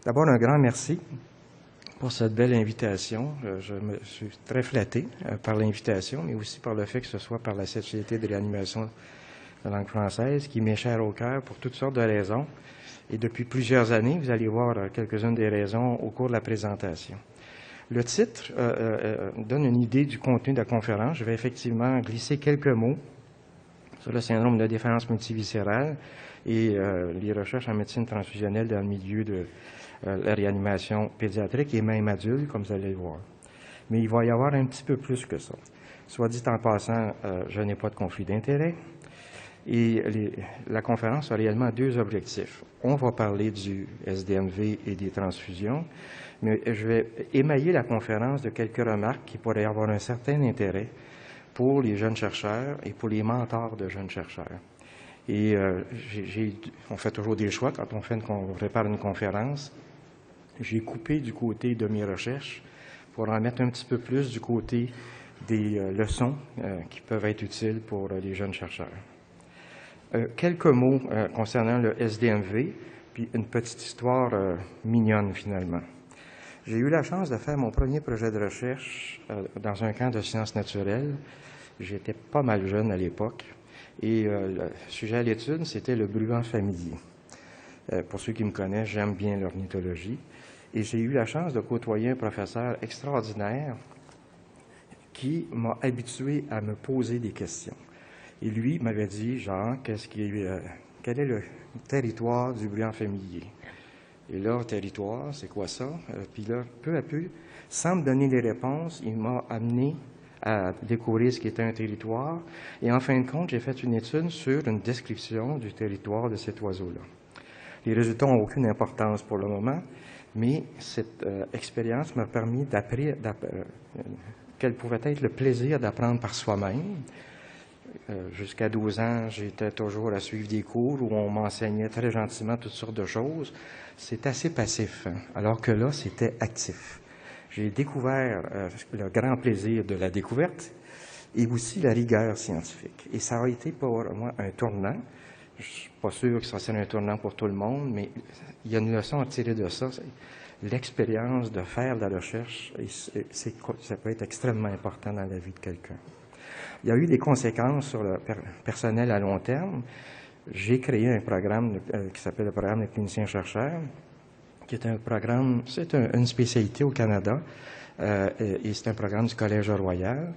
D'abord, un grand merci pour cette belle invitation. Je me suis très flatté par l'invitation, mais aussi par le fait que ce soit par la Société de réanimation de langue française, qui m'est chère au cœur pour toutes sortes de raisons. Et depuis plusieurs années, vous allez voir quelques-unes des raisons au cours de la présentation. Le titre donne une idée du contenu de la conférence. Je vais effectivement glisser quelques mots sur le syndrome de déférence multiviscérale et les recherches en médecine transfusionnelle dans le milieu de la réanimation pédiatrique et même adulte, comme vous allez le voir. Mais il va y avoir un petit peu plus que ça. Soit dit en passant, je n'ai pas de conflit d'intérêt. Et la conférence a réellement deux objectifs. On va parler du SDMV et des transfusions, mais je vais émailler la conférence de quelques remarques qui pourraient avoir un certain intérêt pour les jeunes chercheurs et pour les mentors de jeunes chercheurs. Et on fait toujours des choix quand on prépare une conférence. J'ai coupé du côté de mes recherches pour en mettre un petit peu plus du côté des leçons qui peuvent être utiles pour les jeunes chercheurs. Quelques mots concernant le SDMV, puis une petite histoire mignonne finalement. J'ai eu la chance de faire mon premier projet de recherche dans un camp de sciences naturelles. J'étais pas mal jeune à l'époque et le sujet à l'étude, c'était le bruant familier. Pour ceux qui me connaissent, j'aime bien l'ornithologie et j'ai eu la chance de côtoyer un professeur extraordinaire qui m'a habitué à me poser des questions. Et lui m'avait dit, Jean, quel est le territoire du bruant familier? Et là, territoire, c'est quoi ça? Puis là, peu à peu, sans me donner des réponses, il m'a amené à découvrir ce qu'était un territoire. Et en fin de compte, j'ai fait une étude sur une description du territoire de cet oiseau-là. Les résultats n'ont aucune importance pour le moment, mais cette expérience m'a permis quel pouvait être le plaisir d'apprendre par soi-même. Jusqu'à 12 ans, j'étais toujours à suivre des cours où on m'enseignait très gentiment toutes sortes de choses. C'est assez passif, hein, alors que là, c'était actif. J'ai découvert le grand plaisir de la découverte et aussi la rigueur scientifique. Et ça a été pour moi un tournant. Je ne suis pas sûr que ça soit un tournant pour tout le monde, mais il y a une leçon à tirer de ça. L'expérience de faire de la recherche, ça peut être extrêmement important dans la vie de quelqu'un. Il y a eu des conséquences sur le personnel à long terme. J'ai créé un programme qui s'appelle le programme des cliniciens-chercheurs, qui est un programme, c'est une spécialité au Canada, et c'est un programme du Collège Royal.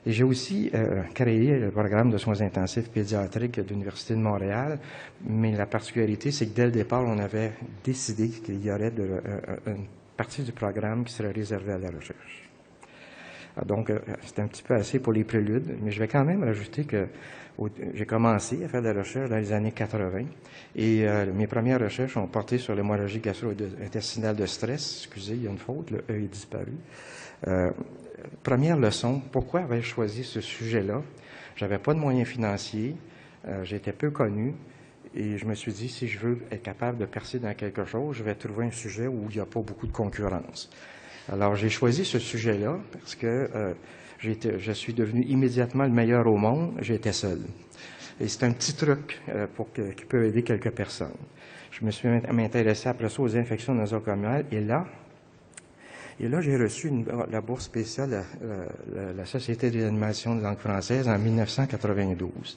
Et j'ai aussi créé le programme de soins intensifs pédiatriques de l'Université de Montréal, mais la particularité, c'est que dès le départ, on avait décidé qu'il y aurait une partie du programme qui serait réservée à la recherche. Donc, c'est un petit peu assez pour les préludes, mais je vais quand même rajouter que j'ai commencé à faire de la recherche dans les années 80 et mes premières recherches ont porté sur l'hémorragie gastro-intestinale de stress. Excusez, il y a une faute, le E est disparu. Première leçon, pourquoi avais-je choisi ce sujet-là? J'avais pas de moyens financiers, j'étais peu connu et je me suis dit, si je veux être capable de percer dans quelque chose, je vais trouver un sujet où il n'y a pas beaucoup de concurrence. Alors, j'ai choisi ce sujet-là parce que je suis devenu immédiatement le meilleur au monde. J'étais seul. Et c'est un petit truc qui peut aider quelques personnes. Je me suis intéressé après ça aux infections nosocomiales et là, j'ai reçu la bourse spéciale de la Société de réanimation de langue française en 1992.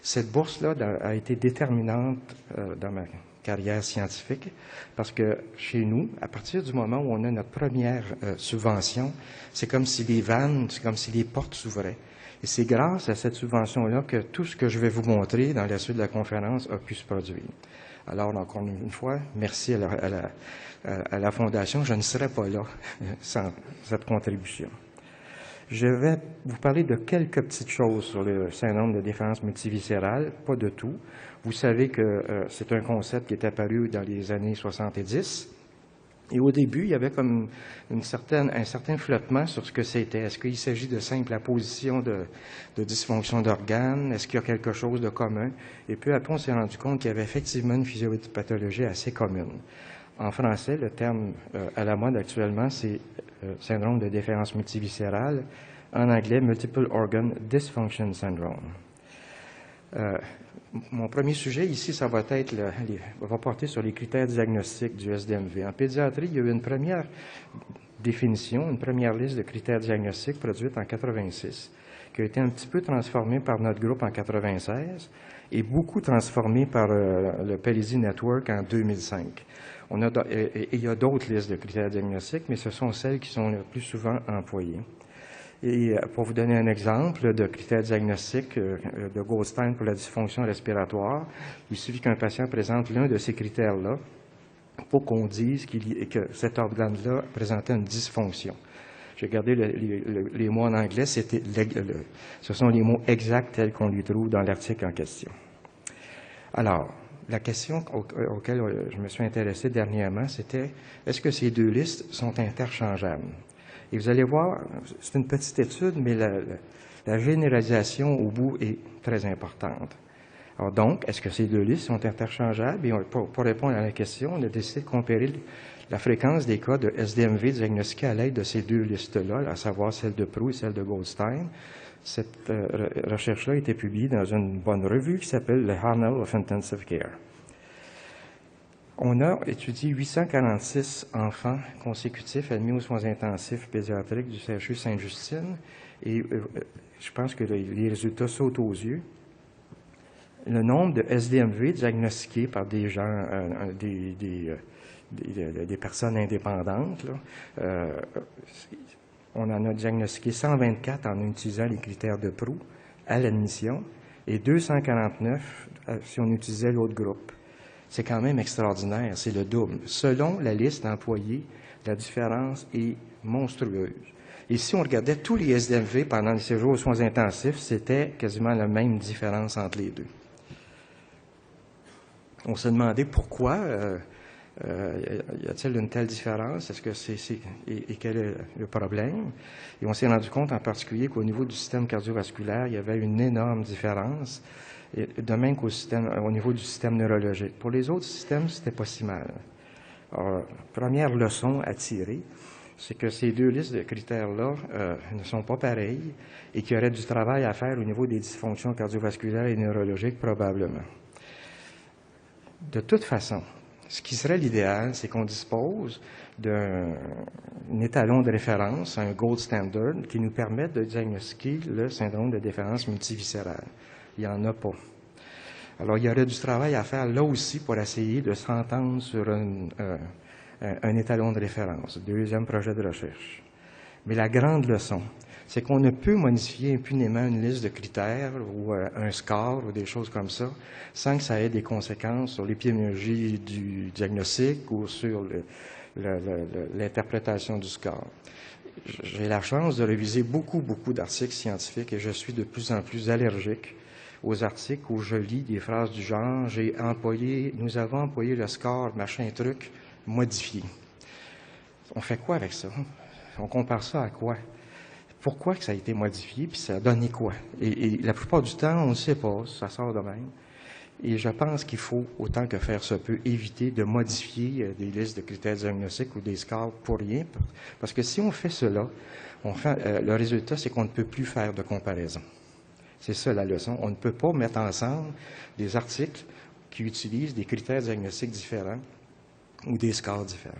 Cette bourse-là a été déterminante dans ma carrière scientifique, parce que chez nous, à partir du moment où on a notre première subvention, c'est comme si les vannes, c'est comme si les portes s'ouvraient. Et c'est grâce à cette subvention-là que tout ce que je vais vous montrer dans la suite de la conférence a pu se produire. Alors, encore une fois, merci à la Fondation. Je ne serais pas là sans cette contribution. Je vais vous parler de quelques petites choses sur le syndrome de déférence multiviscérale, pas de tout. Vous savez que c'est un concept qui est apparu dans les années 70. Et au début, il y avait comme un certain flottement sur ce que c'était. Est-ce qu'il s'agit de simple apposition de dysfonction d'organes? Est-ce qu'il y a quelque chose de commun? Et peu après, on s'est rendu compte qu'il y avait effectivement une physiopathologie assez commune. En français, le terme à la mode actuellement, c'est syndrome de déférence multiviscérale. En anglais, Multiple Organ Dysfunction Syndrome. mon premier sujet ici, ça va être va porter sur les critères diagnostiques du SDMV. En pédiatrie, il y a eu une première définition, une première liste de critères diagnostiques produite en 86, qui a été un petit peu transformée par notre groupe en 96 et beaucoup transformée par le Palisi Network en 2005. Il y a d'autres listes de critères diagnostiques, mais ce sont celles qui sont le plus souvent employées. Et pour vous donner un exemple de critères diagnostiques de Goldstein pour la dysfonction respiratoire, il suffit qu'un patient présente l'un de ces critères-là pour qu'on dise que cet organe-là présentait une dysfonction. J'ai gardé les mots en anglais, ce sont les mots exacts tels qu'on les trouve dans l'article en question. Alors, la question auquel je me suis intéressé dernièrement, c'était est-ce que ces deux listes sont interchangeables? Et vous allez voir, c'est une petite étude, mais la généralisation au bout est très importante. Alors donc, est-ce que ces deux listes sont interchangeables? Et pour répondre à la question, on a décidé de comparer la fréquence des cas de SDMV diagnostiqués à l'aide de ces deux listes-là, à savoir celle de Prou et celle de Goldstein. Cette recherche-là a été publiée dans une bonne revue qui s'appelle le Journal of Intensive Care. On a étudié 846 enfants consécutifs admis aux soins intensifs pédiatriques du CHU Sainte-Justine et je pense que les résultats sautent aux yeux. Le nombre de SDMV diagnostiqués par des gens, des personnes indépendantes, là, on en a diagnostiqué 124 en utilisant les critères de Prou à l'admission et 249 si on utilisait l'autre groupe. C'est quand même extraordinaire, c'est le double. Selon la liste employée, la différence est monstrueuse. Et si on regardait tous les SDMV pendant les séjours aux soins intensifs, c'était quasiment la même différence entre les deux. On se demandait pourquoi y a-t-il une telle différence? Est-ce que et quel est le problème? Et on s'est rendu compte en particulier qu'au niveau du système cardiovasculaire, il y avait une énorme différence. Et de même qu'au niveau du système neurologique. Pour les autres systèmes, c'était pas si mal. Alors, première leçon à tirer, c'est que ces deux listes de critères-là ne sont pas pareilles et qu'il y aurait du travail à faire au niveau des dysfonctions cardiovasculaires et neurologiques, probablement. De toute façon, ce qui serait l'idéal, c'est qu'on dispose d'un étalon de référence, un gold standard, qui nous permette de diagnostiquer le syndrome de déférence multiviscérale. Il n'y en a pas. Alors, il y aurait du travail à faire là aussi pour essayer de s'entendre sur un étalon de référence, deuxième projet de recherche. Mais la grande leçon, c'est qu'on ne peut modifier impunément une liste de critères ou un score ou des choses comme ça sans que ça ait des conséquences sur l'épidémiologie du diagnostic ou sur l'interprétation du score. J'ai la chance de réviser beaucoup d'articles scientifiques et je suis de plus en plus allergique aux articles où je lis des phrases du genre « nous avons employé le score, machin truc, modifié ». On fait quoi avec ça? On compare ça à quoi? Pourquoi que ça a été modifié, puis ça a donné quoi? Et la plupart du temps, on ne sait pas, ça sort de même. Et je pense qu'il faut, autant que faire se peut, éviter de modifier des listes de critères diagnostiques ou des scores pour rien. Parce que si on fait cela, le résultat, c'est qu'on ne peut plus faire de comparaison. C'est ça la leçon. On ne peut pas mettre ensemble des articles qui utilisent des critères diagnostiques différents ou des scores différents.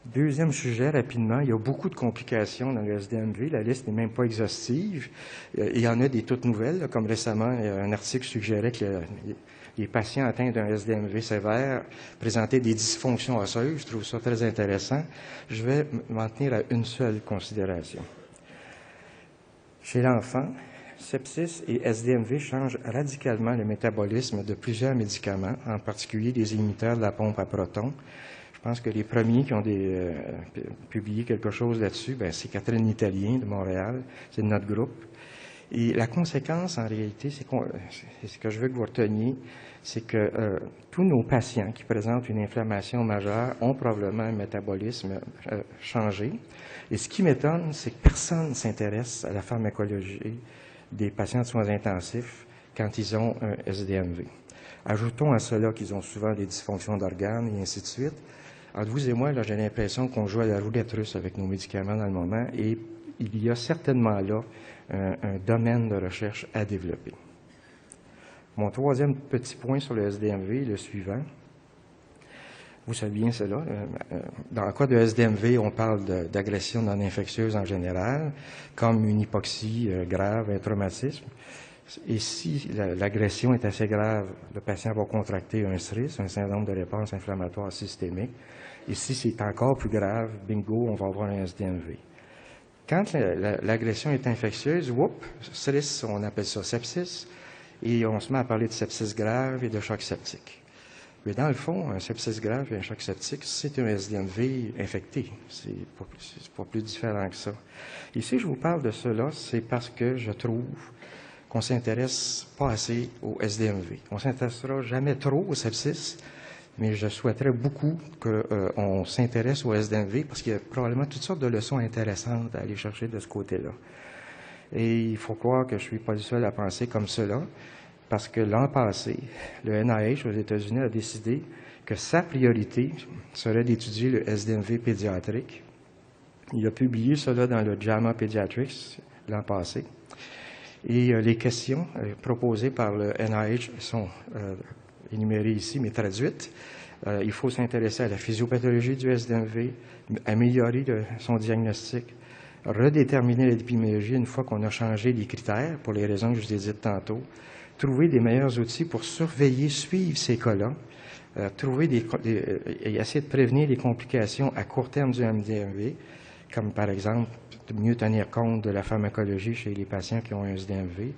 Deuxième sujet, rapidement, il y a beaucoup de complications dans le SDMV. La liste n'est même pas exhaustive. Il y en a des toutes nouvelles, là, comme récemment, un article suggérait que les patients atteints d'un SDMV sévère présentaient des dysfonctions osseuses. Je trouve ça très intéressant. Je vais m'en tenir à une seule considération. Chez l'enfant, sepsis et SDMV changent radicalement le métabolisme de plusieurs médicaments, en particulier des inhibiteurs de la pompe à protons. Je pense que les premiers qui ont publié quelque chose là-dessus, c'est Catherine Italien de Montréal, c'est de notre groupe. Et la conséquence, en réalité, c'est ce que je veux que vous reteniez, c'est que tous nos patients qui présentent une inflammation majeure ont probablement un métabolisme changé. Et ce qui m'étonne, c'est que personne ne s'intéresse à la pharmacologie des patients de soins intensifs quand ils ont un SDMV. Ajoutons à cela qu'ils ont souvent des dysfonctions d'organes et ainsi de suite. Entre vous et moi, là, j'ai l'impression qu'on joue à la roulette russe avec nos médicaments dans le moment et il y a certainement là un domaine de recherche à développer. Mon troisième petit point sur le SDMV est le suivant. Vous savez bien cela. Dans le cas de SDMV, on parle d'agression non infectieuse en général, comme une hypoxie grave, un traumatisme. Et si l'agression est assez grave, le patient va contracter un SRIS, un syndrome de réponse inflammatoire systémique. Et si c'est encore plus grave, bingo, on va avoir un SDMV. Quand l'agression est infectieuse, SRIS, on appelle ça sepsis, et on se met à parler de sepsis grave et de choc septique. Mais dans le fond, un sepsis grave et un choc septique, c'est un SDMV infecté. C'est pas plus différent que ça. Ici, je vous parle de cela, c'est parce que je trouve qu'on ne s'intéresse pas assez au SDMV. On ne s'intéressera jamais trop au sepsis, mais je souhaiterais beaucoup qu'on s'intéresse au SDMV parce qu'il y a probablement toutes sortes de leçons intéressantes à aller chercher de ce côté-là. Et il faut croire que je ne suis pas le seul à penser comme cela, parce que l'an passé, le NIH aux États-Unis a décidé que sa priorité serait d'étudier le SDMV pédiatrique. Il a publié cela dans le JAMA Pediatrics l'an passé. Et les questions proposées par le NIH sont énumérées ici, mais traduites. Il faut s'intéresser à la physiopathologie du SDMV, améliorer son diagnostic, redéterminer l'épidémiologie une fois qu'on a changé les critères, pour les raisons que je vous ai dites tantôt, trouver des meilleurs outils pour surveiller, suivre ces cas-là, et essayer de prévenir les complications à court terme du SDMV, comme par exemple de mieux tenir compte de la pharmacologie chez les patients qui ont un SDMV,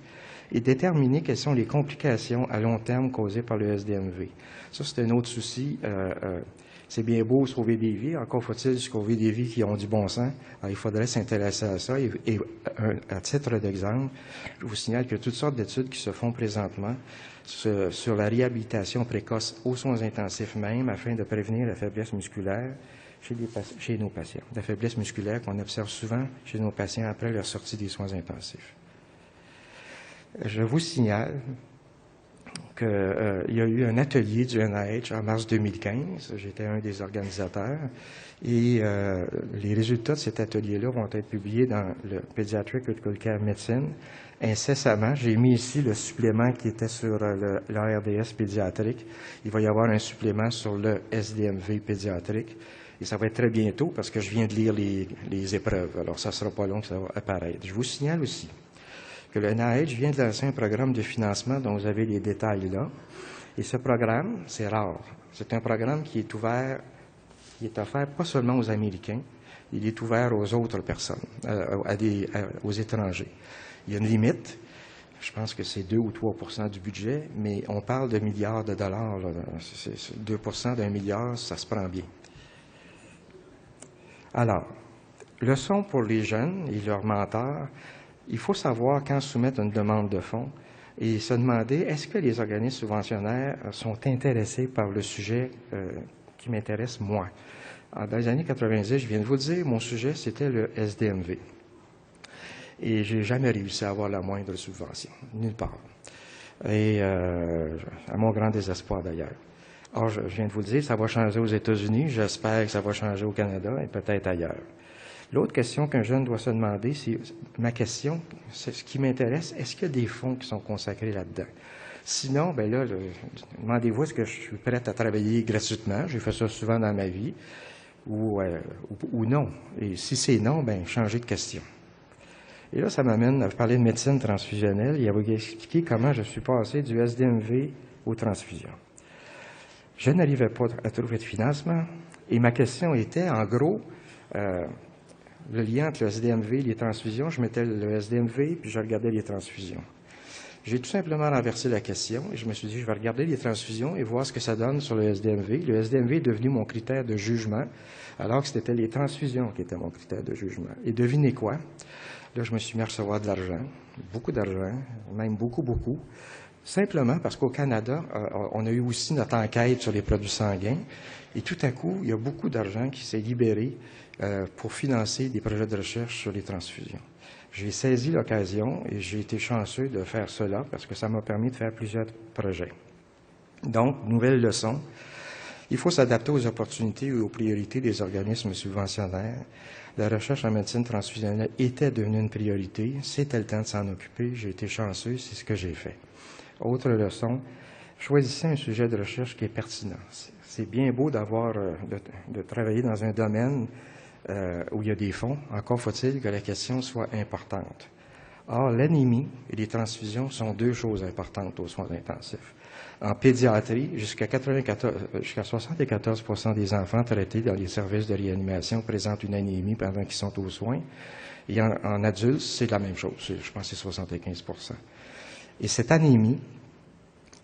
et déterminer quelles sont les complications à long terme causées par le SDMV. Ça, c'est un autre souci. C'est bien beau sauver des vies, encore faut-il sauver des vies qui ont du bon sens. Alors, il faudrait s'intéresser à ça. Et à titre d'exemple, je vous signale qu'il y a toutes sortes d'études qui se font présentement sur la réhabilitation précoce aux soins intensifs même, afin de prévenir la faiblesse musculaire chez nos patients. La faiblesse musculaire qu'on observe souvent chez nos patients après leur sortie des soins intensifs. Je vous signale qu'il y a eu un atelier du NIH en mars 2015. J'étais un des organisateurs. Et les résultats de cet atelier-là vont être publiés dans le Pediatric Critical Care Medicine incessamment. J'ai mis ici le supplément qui était sur l'ARDS pédiatrique. Il va y avoir un supplément sur le SDMV pédiatrique. Et ça va être très bientôt parce que je viens de lire les épreuves. Alors, ça ne sera pas long que ça va apparaître. Je vous signale aussi que le NIH vient de lancer un programme de financement dont vous avez les détails là. Et ce programme, c'est rare. C'est un programme qui est offert pas seulement aux Américains, il est ouvert aux autres personnes, aux étrangers. Il y a une limite. Je pense que c'est 2 ou 3 du budget, mais on parle de milliards de dollars. Là. 2 d'1 milliard, ça se prend bien. Alors, leçon pour les jeunes et leurs mentors, il faut savoir quand soumettre une demande de fonds et se demander est-ce que les organismes subventionnaires sont intéressés par le sujet qui m'intéresse moi. Alors, dans les années 90, je viens de vous dire, mon sujet, c'était le SDMV. Et j'ai jamais réussi à avoir la moindre subvention, nulle part. Et à mon grand désespoir d'ailleurs. Or, je viens de vous le dire, ça va changer aux États-Unis, j'espère que ça va changer au Canada et peut-être ailleurs. L'autre question qu'un jeune doit se demander, c'est ma question, c'est ce qui m'intéresse, est-ce qu'il y a des fonds qui sont consacrés là-dedans? Sinon, ben là, demandez-vous est-ce que je suis prête à travailler gratuitement, j'ai fait ça souvent dans ma vie, ou non. Et si c'est non, ben changez de question. Et là, ça m'amène à parler de médecine transfusionnelle et à vous expliquer comment je suis passé du SDMV aux transfusions. Je n'arrivais pas à trouver de financement et ma question était, en gros, le lien entre le SDMV et les transfusions. Je mettais le SDMV puis je regardais les transfusions. J'ai tout simplement renversé la question et je me suis dit, je vais regarder les transfusions et voir ce que ça donne sur le SDMV. Le SDMV est devenu mon critère de jugement, alors que c'était les transfusions qui étaient mon critère de jugement. Et devinez quoi? Là, je me suis mis à recevoir de l'argent, beaucoup d'argent, même beaucoup, beaucoup. Simplement parce qu'au Canada, on a eu aussi notre enquête sur les produits sanguins et tout à coup, il y a beaucoup d'argent qui s'est libéré pour financer des projets de recherche sur les transfusions. J'ai saisi l'occasion et j'ai été chanceux de faire cela parce que ça m'a permis de faire plusieurs projets. Donc, nouvelle leçon, il faut s'adapter aux opportunités et aux priorités des organismes subventionnaires. La recherche en médecine transfusionnelle était devenue une priorité, c'était le temps de s'en occuper, j'ai été chanceux, c'est ce que j'ai fait. Autre leçon, choisissez un sujet de recherche qui est pertinent. C'est bien beau d'avoir, de travailler dans un domaine où il y a des fonds. Encore faut-il que la question soit importante. Or, l'anémie et les transfusions sont deux choses importantes aux soins intensifs. En pédiatrie, jusqu'à 74% des enfants traités dans les services de réanimation présentent une anémie pendant qu'ils sont aux soins. Et en adultes, c'est la même chose. Je pense que c'est 75%. Et cette anémie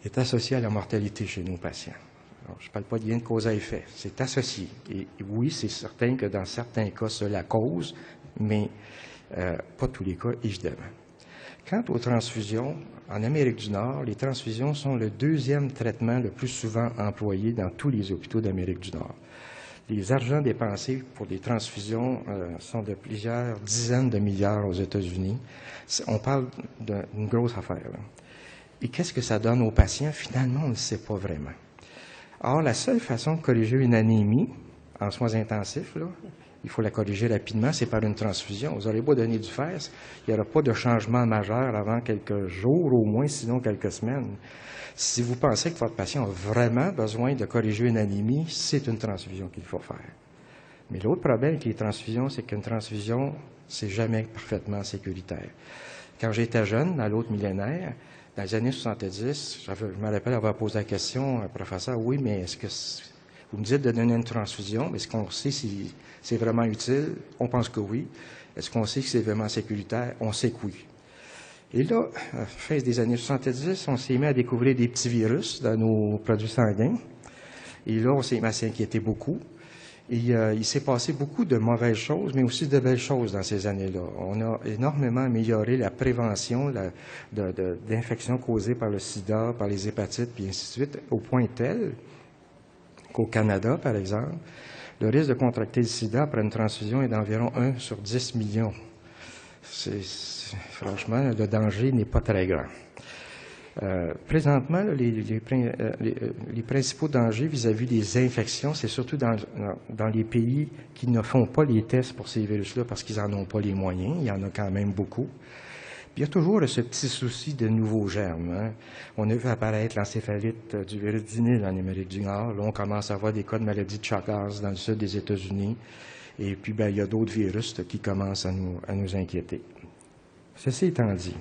est associée à la mortalité chez nos patients. Alors, je ne parle pas de lien de cause à effet. C'est associé. Et oui, c'est certain que dans certains cas, c'est la cause, mais pas tous les cas, évidemment. Quant aux transfusions, en Amérique du Nord, les transfusions sont le deuxième traitement le plus souvent employé dans tous les hôpitaux d'Amérique du Nord. Les argents dépensés pour des transfusions sont de plusieurs dizaines de milliards aux États-Unis. On parle d'une grosse affaire, là. Et qu'est-ce que ça donne aux patients? Finalement, on ne sait pas vraiment. Or, la seule façon de corriger une anémie en soins intensifs, là, il faut la corriger rapidement, c'est par une transfusion. Vous aurez beau donner du fer, il n'y aura pas de changement majeur avant quelques jours au moins, sinon quelques semaines. Si vous pensez que votre patient a vraiment besoin de corriger une anémie, c'est une transfusion qu'il faut faire. Mais l'autre problème avec les transfusions, c'est qu'une transfusion, c'est jamais parfaitement sécuritaire. Quand j'étais jeune, dans l'autre millénaire, dans les années 70, je me rappelle avoir posé la question à un professeur, oui, mais est-ce que vous me dites de donner une transfusion, est-ce qu'on sait si c'est vraiment utile? On pense que oui. Est-ce qu'on sait que c'est vraiment sécuritaire? On sait que oui. Et là, à la fin des années 70, on s'est mis à découvrir des petits virus dans nos produits sanguins. Et là, on s'est mis à s'inquiéter beaucoup. Et il s'est passé beaucoup de mauvaises choses, mais aussi de belles choses dans ces années-là. On a énormément amélioré la prévention d'infections causées par le sida, par les hépatites, puis ainsi de suite, au point tel qu'au Canada, par exemple, le risque de contracter le sida après une transfusion est d'environ 1 sur 10 millions. Franchement, le danger n'est pas très grand. Présentement, les principaux dangers vis-à-vis des infections, c'est surtout dans les pays qui ne font pas les tests pour ces virus-là parce qu'ils n'en ont pas les moyens. Il y en a quand même beaucoup. Puis il y a toujours ce petit souci de nouveaux germes. Hein. On a vu apparaître l'encéphalite du virus du Nil en Amérique du Nord. Là, on commence à avoir des cas de maladie de Chagas dans le sud des États-Unis. Et puis, il y a d'autres virus qui commencent à nous inquiéter. Ceci étant dit,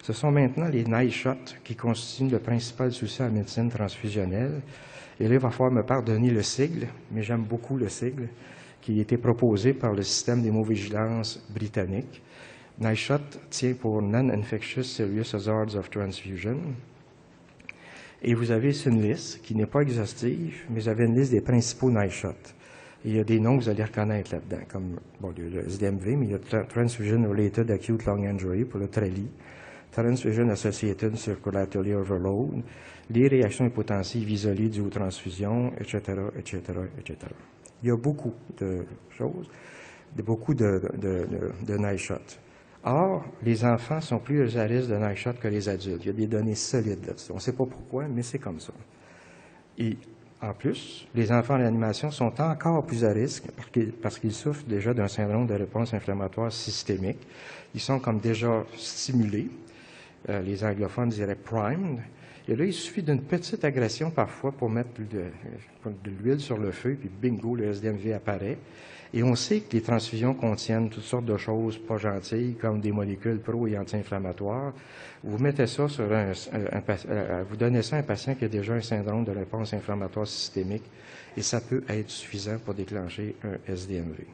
ce sont maintenant les night shots qui constituent le principal souci en médecine transfusionnelle. Et là, il va falloir me pardonner le sigle, mais j'aime beaucoup le sigle, qui a été proposé par le système d'hémovigilance britannique. NISHOT tient pour Non-Infectious Serious Hazards of Transfusion. Et vous avez une liste qui n'est pas exhaustive, mais vous avez une liste des principaux NISHOT. Il y a des noms que vous allez reconnaître là-dedans, comme le SDMV, mais il y a Transfusion Related Acute Lung Injury pour le TRALI, Transfusion Associated Circulatory Overload, les réactions hypotensives isolées dues aux transfusions, etc., etc., etc. Il y a beaucoup de choses, beaucoup de NISHOT. Or, les enfants sont plus à risque de NISHOT que les adultes. Il y a des données solides là-dessus. On ne sait pas pourquoi, mais c'est comme ça. Et en plus, les enfants en réanimation sont encore plus à risque parce qu'ils souffrent déjà d'un syndrome de réponse inflammatoire systémique. Ils sont comme déjà stimulés. Les anglophones diraient « primed ». Et là, il suffit d'une petite agression parfois pour mettre de l'huile sur le feu, puis bingo, le SDMV apparaît. Et on sait que les transfusions contiennent toutes sortes de choses pas gentilles, comme des molécules pro- et anti-inflammatoires. Vous mettez ça sur vous donnez ça à un patient qui a déjà un syndrome de réponse inflammatoire systémique, et ça peut être suffisant pour déclencher un SDMV.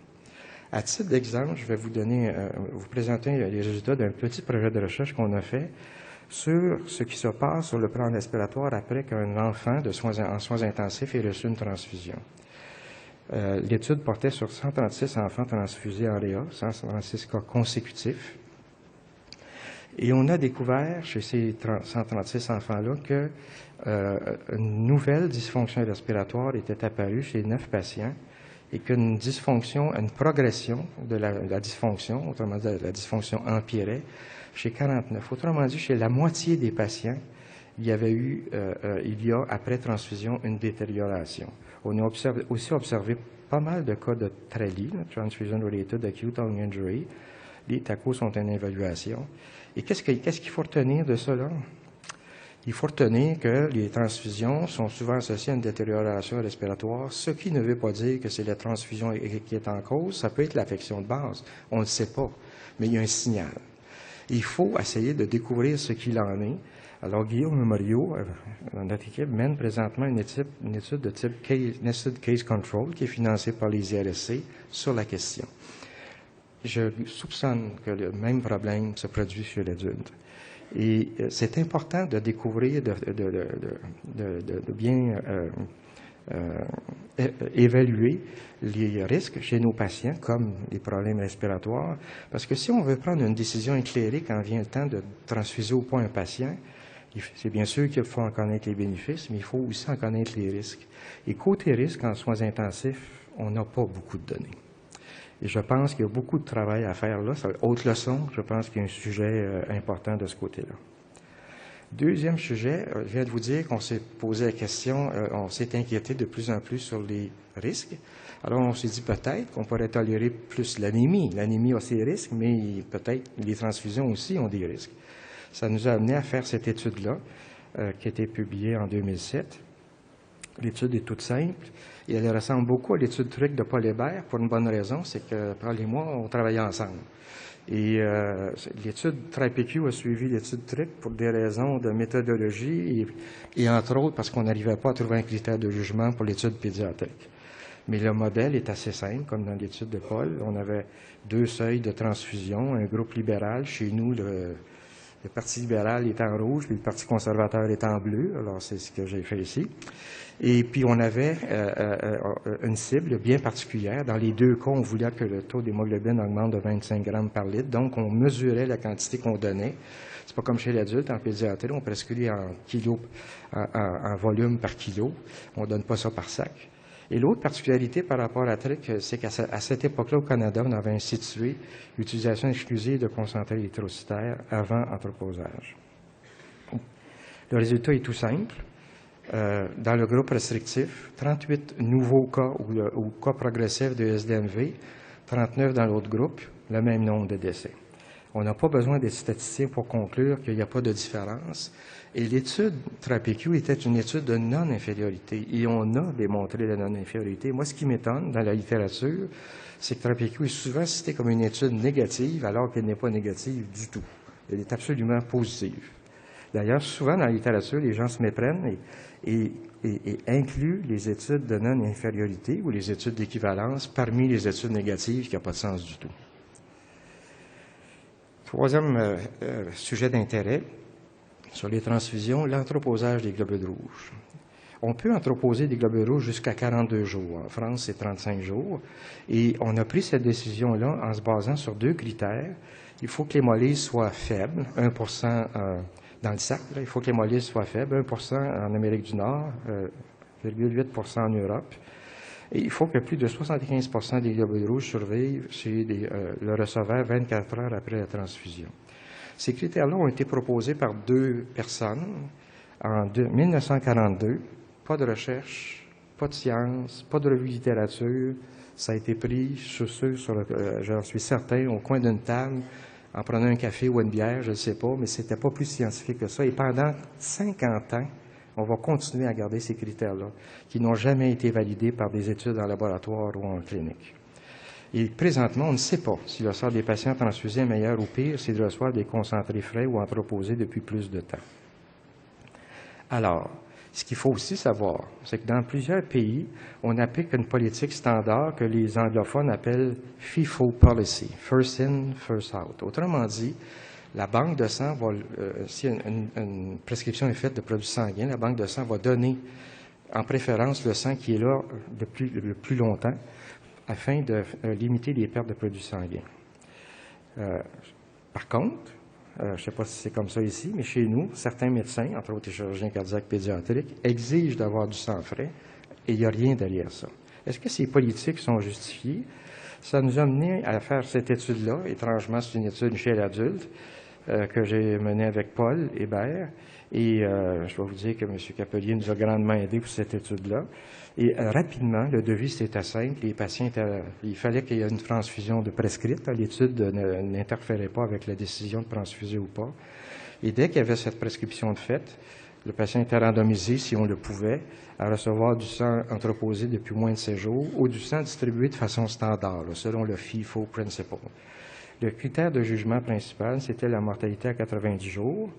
À titre d'exemple, je vais vous présenter les résultats d'un petit projet de recherche qu'on a fait sur ce qui se passe sur le plan respiratoire après qu'un enfant en soins intensifs ait reçu une transfusion. L'étude portait sur 136 enfants transfusés en réa, 136 cas consécutifs. Et on a découvert chez ces 136 enfants-là qu'une nouvelle dysfonction respiratoire était apparue chez 9 patients et qu'une dysfonction, une progression de la dysfonction, autrement dit la dysfonction empirait, chez 49. Autrement dit, chez la moitié des patients, il y avait eu, après transfusion, une détérioration. On a aussi observé pas mal de cas de TRALI, Transfusion Related Acute Lung Injury. Les TACO sont en évaluation. Et qu'est-ce qu'il faut retenir de cela? Il faut retenir que les transfusions sont souvent associées à une détérioration respiratoire, ce qui ne veut pas dire que c'est la transfusion qui est en cause. Ça peut être l'affection de base. On ne le sait pas, mais il y a un signal. Il faut essayer de découvrir ce qu'il en est. Alors, Guillaume et Mario, dans notre équipe, mènent présentement une étude de type Nested Case Control qui est financée par les IRSC sur la question. Je soupçonne que le même problème se produit chez l'adulte. Et c'est important de découvrir, de bien évaluer les risques chez nos patients, comme les problèmes respiratoires, parce que si on veut prendre une décision éclairée quand vient le temps de transfuser ou pas un patient, c'est bien sûr qu'il faut en connaître les bénéfices, mais il faut aussi en connaître les risques. Et côté risques, en soins intensifs, on n'a pas beaucoup de données. Et je pense qu'il y a beaucoup de travail à faire là. Autre leçon, je pense qu'il y a un sujet important de ce côté-là. Deuxième sujet, je viens de vous dire qu'on s'est posé la question, on s'est inquiété de plus en plus sur les risques. Alors, on s'est dit peut-être qu'on pourrait tolérer plus l'anémie. L'anémie a ses risques, mais peut-être les transfusions aussi ont des risques. Ça nous a amené à faire cette étude-là, qui a été publiée en 2007. L'étude est toute simple et elle ressemble beaucoup à l'étude TRIC de Paul Hébert pour une bonne raison, c'est que Paul et moi, on travaillait ensemble. Et l'étude TRIPQ a suivi l'étude TRIC pour des raisons de méthodologie et entre autres parce qu'on n'arrivait pas à trouver un critère de jugement pour l'étude pédiatrique. Mais le modèle est assez simple, comme dans l'étude de Paul. On avait 2 seuils de transfusion, un groupe libéral. Chez nous, le Parti libéral est en rouge, puis le Parti conservateur est en bleu. Alors, c'est ce que j'ai fait ici. Et puis, on avait une cible bien particulière. Dans les 2 cas, on voulait que le taux d'hémoglobine augmente de 25 grammes par litre. Donc, on mesurait la quantité qu'on donnait. C'est pas comme chez l'adulte, en pédiatrie, on prescrit en kilos, en volume par kilo. On donne pas ça par sac. Et l'autre particularité par rapport à TRIC, c'est qu'à cette époque-là, au Canada, on avait institué l'utilisation exclusive de concentrés érythrocytaires avant anthroposage. Le résultat est tout simple. Dans le groupe restrictif, 38 nouveaux cas ou cas progressifs de SDMV, 39 dans l'autre groupe, le même nombre de décès. On n'a pas besoin des statistiques pour conclure qu'il n'y a pas de différence. Et l'étude TRIPQ était une étude de non-infériorité. Et on a démontré la non-infériorité. Moi, ce qui m'étonne dans la littérature, c'est que TRIPQ est souvent citée comme une étude négative, alors qu'elle n'est pas négative du tout. Elle est absolument positive. D'ailleurs, souvent dans la littérature, les gens se méprennent et incluent les études de non-infériorité ou les études d'équivalence parmi les études négatives qui n'ont pas de sens du tout. Troisième sujet d'intérêt sur les transfusions, l'anthroposage des globules rouges. On peut anthroposer des globules rouges jusqu'à 42 jours. En France, c'est 35 jours. Et on a pris cette décision-là en se basant sur 2 critères. Il faut que l'hémolyse soit faible, 1% dans le sac. Là, il faut que l'hémolyse soit faible, 1% en Amérique du Nord, 0,8% en Europe. Et il faut que plus de 75% des globules rouges survivent chez le receveur 24 heures après la transfusion. Ces critères-là ont été proposés par 2 personnes en 1942. Pas de recherche, pas de science, pas de revue de littérature. Ça a été pris, j'en suis certain, au coin d'une table, en prenant un café ou une bière, je ne sais pas, mais c'était pas plus scientifique que ça. Et pendant 50 ans, on va continuer à garder ces critères-là, qui n'ont jamais été validés par des études en laboratoire ou en clinique. Et présentement, on ne sait pas si le sort des patients transfusés est meilleur ou pire s'ils reçoivent des concentrés frais ou anthroposés depuis plus de temps. Alors, ce qu'il faut aussi savoir, c'est que dans plusieurs pays, on applique une politique standard que les anglophones appellent FIFO policy, first in, first out. Autrement dit, la banque de sang va, si une prescription est faite de produits sanguins, la banque de sang va donner en préférence le sang qui est là le plus longtemps afin de limiter les pertes de produits sanguins. Par contre, je ne sais pas si c'est comme ça ici, mais chez nous, certains médecins, entre autres les chirurgiens cardiaques pédiatriques, exigent d'avoir du sang frais et il n'y a rien derrière ça. Est-ce que ces politiques sont justifiées? Ça nous a mené à faire cette étude-là. Étrangement, c'est une étude chez l'adulte que j'ai menée avec Paul Hébert. Et je dois vous dire que M. Capelier nous a grandement aidés pour cette étude-là. Et rapidement, le devis, c'était simple. Les patients il fallait qu'il y ait une transfusion de prescrite. L'étude n'interférait pas avec la décision de transfuser ou pas. Et dès qu'il y avait cette prescription de fait, Le patient était randomisé, si on le pouvait, à recevoir du sang entreposé depuis moins de 7 jours ou du sang distribué de façon standard, là, selon le FIFO principle. Le critère de jugement principal, c'était la mortalité à 90 jours.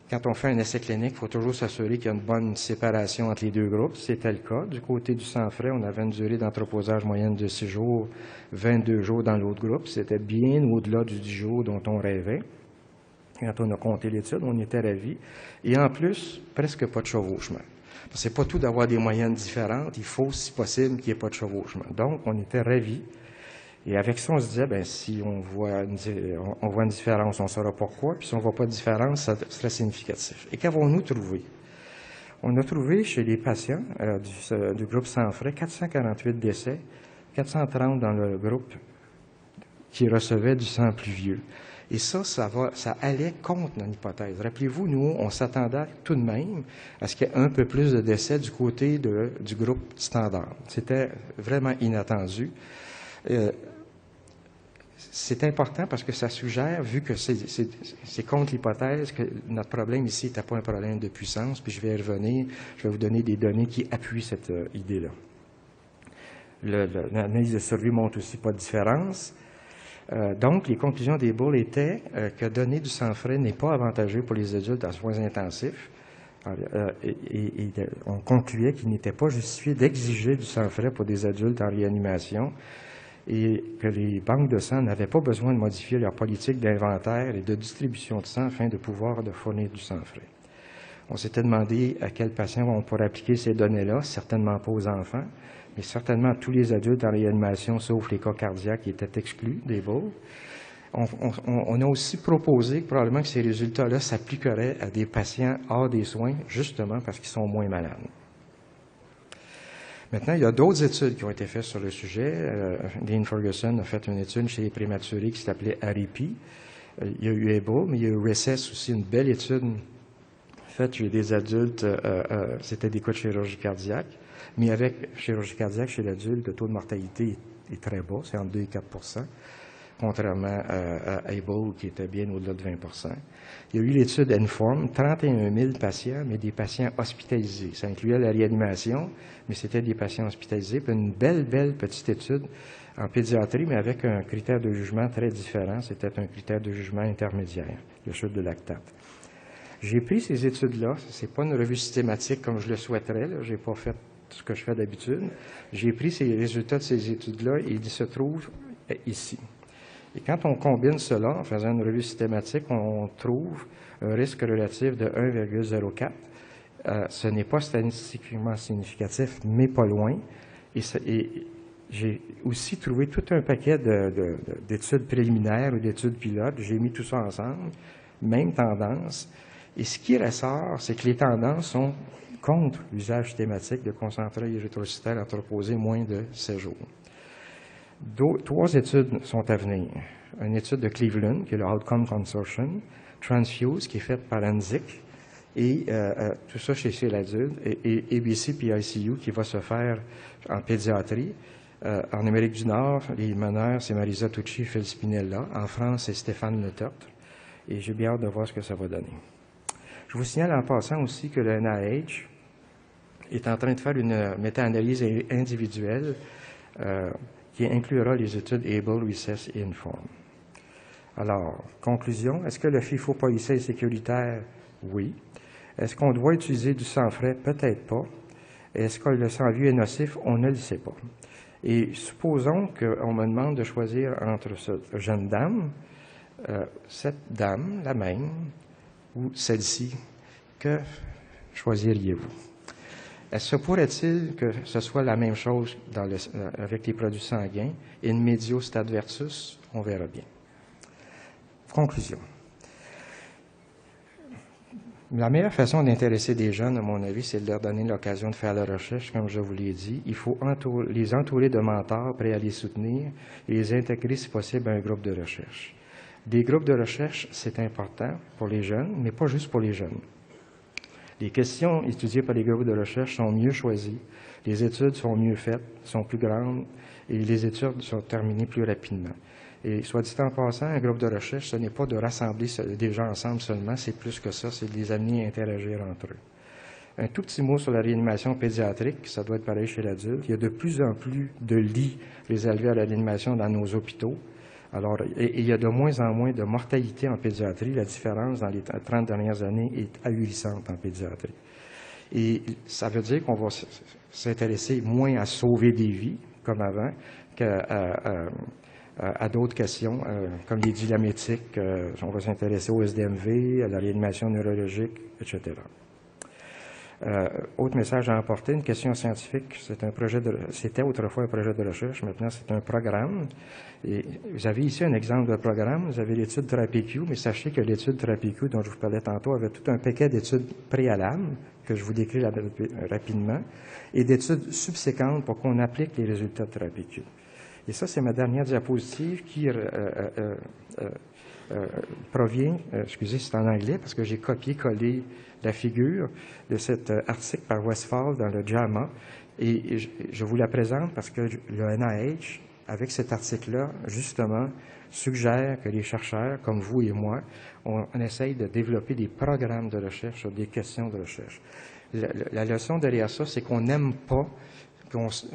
Quand on fait un essai clinique, il faut toujours s'assurer qu'il y a une bonne séparation entre les deux groupes. C'était le cas. Du côté du sang frais, on avait une durée d'entreposage moyenne de 6 jours, 22 jours dans l'autre groupe. C'était bien au-delà du 10 jours dont on rêvait. Quand on a compté l'étude, on était ravis. Et en plus, presque pas de chevauchement. C'est pas tout d'avoir des moyennes différentes. Il faut, si possible, qu'il n'y ait pas de chevauchement. Donc, on était ravis. Et avec ça, on se disait, bien, si on voit une différence, on saura pourquoi. Puis si on ne voit pas de différence, ça serait significatif. Et qu'avons-nous trouvé? On a trouvé chez les patients du groupe sans frais 448 décès, 430 dans le groupe qui recevait du sang pluvieux. Et ça allait contre notre hypothèse. Rappelez-vous, nous, on s'attendait tout de même à ce qu'il y ait un peu plus de décès du côté du groupe standard. C'était vraiment inattendu. C'est important parce que ça suggère, vu que c'est contre l'hypothèse, que notre problème ici n'était pas un problème de puissance, puis je vais y revenir, je vais vous donner des données qui appuient cette idée-là. L'analyse de survie montre aussi pas de différence. Donc, les conclusions des Bull étaient que donner du sang frais n'est pas avantageux pour les adultes à soins intensifs. Et on concluait qu'il n'était pas justifié d'exiger du sang frais pour des adultes en réanimation et que les banques de sang n'avaient pas besoin de modifier leur politique d'inventaire et de distribution de sang afin de pouvoir fournir du sang frais. On s'était demandé à quels patients on pourrait appliquer ces données-là, certainement pas aux enfants, mais certainement à tous les adultes en réanimation, sauf les cas cardiaques qui étaient exclus des Bull. On a aussi proposé probablement que ces résultats-là s'appliqueraient à des patients hors des soins, justement parce qu'ils sont moins malades. Maintenant, il y a d'autres études qui ont été faites sur le sujet. Dean Ferguson a fait une étude chez les prématurés qui s'appelait ARIPI. Il y a eu EBO, mais il y a eu RECESS aussi, une belle étude faite chez des adultes. C'était des cas de chirurgie cardiaque. Mais avec chirurgie cardiaque chez l'adulte, le taux de mortalité est très bas, c'est entre 2 et 4 contrairement à EBO qui était bien au-delà de 20 Il y a eu l'étude INFORM, 31 000 patients, mais des patients hospitalisés. Ça incluait la réanimation, mais c'était des patients hospitalisés. Puis une belle petite étude en pédiatrie, mais avec un critère de jugement très différent. C'était un critère de jugement intermédiaire, le chute de lactate. J'ai pris ces études-là. C'est pas une revue systématique comme je le souhaiterais. Je n'ai pas fait ce que je fais d'habitude. J'ai pris ces résultats de ces études-là et ils se trouvent ici. Et quand on combine cela, en faisant une revue systématique, on trouve un risque relatif de 1,04. Ce n'est pas statistiquement significatif, mais pas loin. Et j'ai aussi trouvé tout un paquet d'études préliminaires ou d'études pilotes. J'ai mis tout ça ensemble, même tendance. Et ce qui ressort, c'est que les tendances sont contre l'usage systématique de concentrés érythrocytaires entreposés moins de 7 jours. 3 études sont à venir. Une étude de Cleveland, qui est le Outcome Consortium, Transfuse, qui est faite par ANZIC, et tout ça chez l'adulte, et ABC puis ICU, qui va se faire en pédiatrie. En Amérique du Nord, les meneurs, c'est Marisa Tucci et Phil Spinella. En France, c'est Stéphane Le Tertre. Et j'ai bien hâte de voir ce que ça va donner. Je vous signale en passant aussi que le NIH est en train de faire une méta-analyse individuelle qui inclura les études ABLE, RECESS et INFORM. Alors, conclusion, est-ce que le FIFO-PAIC est sécuritaire? Oui. Est-ce qu'on doit utiliser du sang frais? Peut-être pas. Est-ce que le sang vieux est nocif? On ne le sait pas. Et supposons qu'on me demande de choisir entre cette jeune dame, cette dame, la même, ou celle-ci. Que choisiriez-vous? Se pourrait-il que ce soit la même chose avec les produits sanguins, in medio stade versus? On verra bien. Conclusion. La meilleure façon d'intéresser des jeunes, à mon avis, c'est de leur donner l'occasion de faire la recherche, comme je vous l'ai dit. Il faut les entourer de mentors prêts à les soutenir et les intégrer, si possible, à un groupe de recherche. Des groupes de recherche, c'est important pour les jeunes, mais pas juste pour les jeunes. Les questions étudiées par les groupes de recherche sont mieux choisies, les études sont mieux faites, sont plus grandes et les études sont terminées plus rapidement. Et soit dit en passant, un groupe de recherche, ce n'est pas de rassembler des gens ensemble seulement, c'est plus que ça, c'est de les amener à interagir entre eux. Un tout petit mot sur la réanimation pédiatrique, ça doit être pareil chez l'adulte. Il y a de plus en plus de lits réservés à la réanimation dans nos hôpitaux. Alors, il y a de moins en moins de mortalité en pédiatrie. La différence dans les 30 dernières années est ahurissante en pédiatrie. Et ça veut dire qu'on va s'intéresser moins à sauver des vies, comme avant, qu'à d'autres questions, comme les dilamétiques. On va s'intéresser au SDMV, à la réanimation neurologique, etc. Autre message à emporter, une question scientifique. C'était autrefois un projet de recherche, maintenant c'est un programme. Et vous avez ici un exemple de programme. Vous avez l'étude TheraPQ, mais sachez que l'étude TheraPQ dont je vous parlais tantôt avait tout un paquet d'études préalables que je vous décris rapidement et d'études subséquentes pour qu'on applique les résultats de TheraPQ. Et ça, c'est ma dernière diapositive qui provient, excusez, c'est en anglais parce que j'ai copié-collé la figure de cet article par Westphal dans le JAMA. Et je vous la présente parce que le NIH, avec cet article-là, justement, suggère que les chercheurs, comme vous et moi, on essaye de développer des programmes de recherche sur des questions de recherche. La leçon derrière ça, c'est qu'on n'aime pas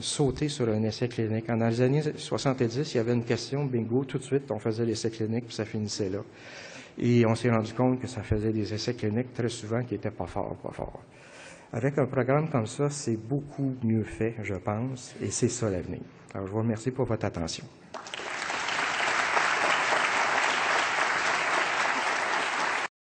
sauter sur un essai clinique. Dans les années 70, il y avait une question, bingo, tout de suite, on faisait l'essai clinique, puis ça finissait là. Et on s'est rendu compte que ça faisait des essais cliniques très souvent qui n'étaient pas forts. Avec un programme comme ça, c'est beaucoup mieux fait, je pense, et c'est ça l'avenir. Alors, je vous remercie pour votre attention.